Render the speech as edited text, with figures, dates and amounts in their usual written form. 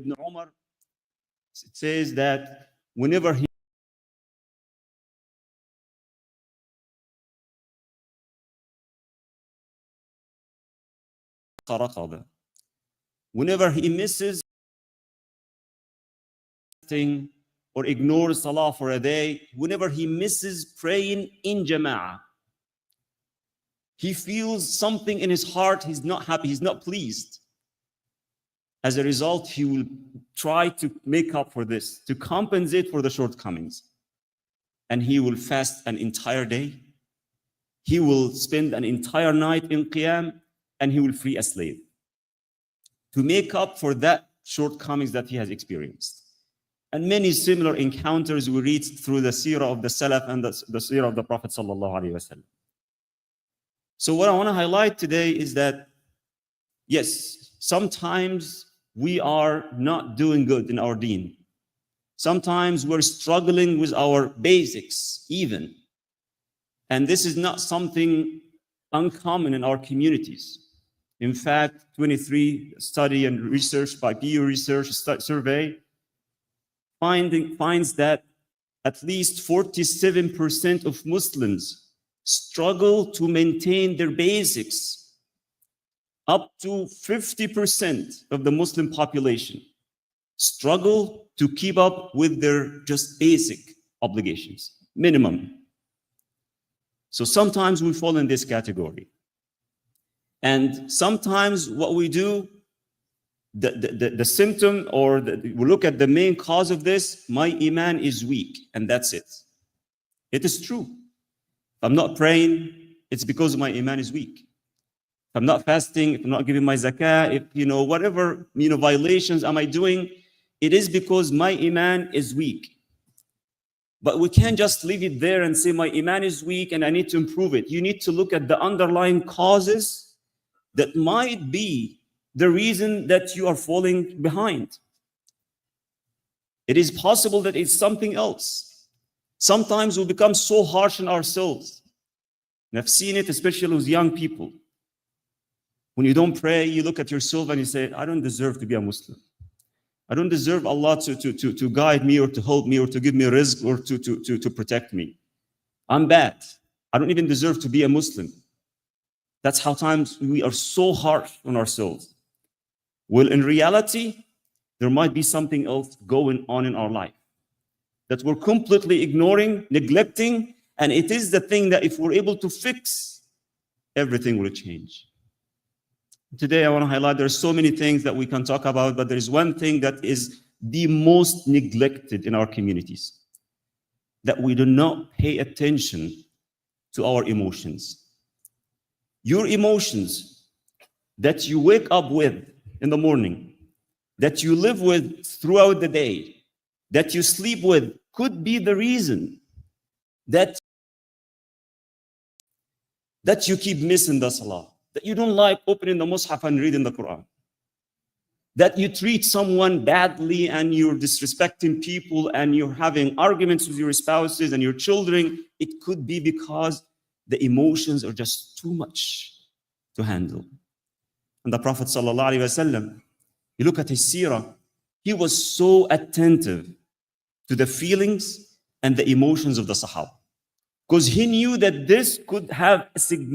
Ibn Umar, it says that whenever he misses or ignores salah for a day, whenever he misses praying in jama'ah, he feels something in his heart. He's not happy, he's not pleased. As a result, he will try to make up for this, to compensate for the shortcomings. And he will fast an entire day. He will spend an entire night in qiyam, and he will free a slave to make up for that shortcomings that he has experienced. And many similar encounters we read through the seerah of the Salaf and the seerah of the Prophet sallallahu alaihi wasallam. So what I want to highlight today is that, yes, sometimes we are not doing good in our deen. Sometimes we're struggling with our basics even. And this is not something uncommon in our communities. In fact, 23 study and research by Pew Research survey finds that at least 47% of Muslims struggle to maintain their basics. Up to 50% of the Muslim population struggle to keep up with their just basic obligations, minimum. So sometimes we fall in this category. And sometimes what we do, the symptom, or we look at the main cause of this, my iman is weak, and that's it. It is true. If I'm not praying, it's because my iman is weak. If I'm not fasting, if I'm not giving my zakah, if, whatever, violations am I doing, it is because my iman is weak. But we can't just leave it there and say my iman is weak and I need to improve it. You need to look at the underlying causes that might be the reason that you are falling behind. It is possible that it's something else. Sometimes we become so harsh on ourselves. And I've seen it, especially with young people. When you don't pray, you look at yourself and you say, I don't deserve to be a Muslim. I don't deserve Allah to guide me or to help me or to give me rizq or to protect me. I'm bad. I don't even deserve to be a Muslim. That's how times we are so harsh on ourselves. Well, in reality, there might be something else going on in our life that we're completely ignoring, neglecting, and it is the thing that if we're able to fix, everything will change. Today, I want to highlight there are so many things that we can talk about, but there is one thing that is the most neglected in our communities, that we do not pay attention to our emotions. Your emotions that you wake up with in the morning, that you live with throughout the day, that you sleep with, could be the reason that you keep missing the salah, that you don't like opening the Mus'haf and reading the Quran, that you treat someone badly and you're disrespecting people and you're having arguments with your spouses and your children. It could be because the emotions are just too much to handle. And the Prophet ﷺ, you look at his seerah, he was so attentive to the feelings and the emotions of the Sahaba, because he knew that this could have a significant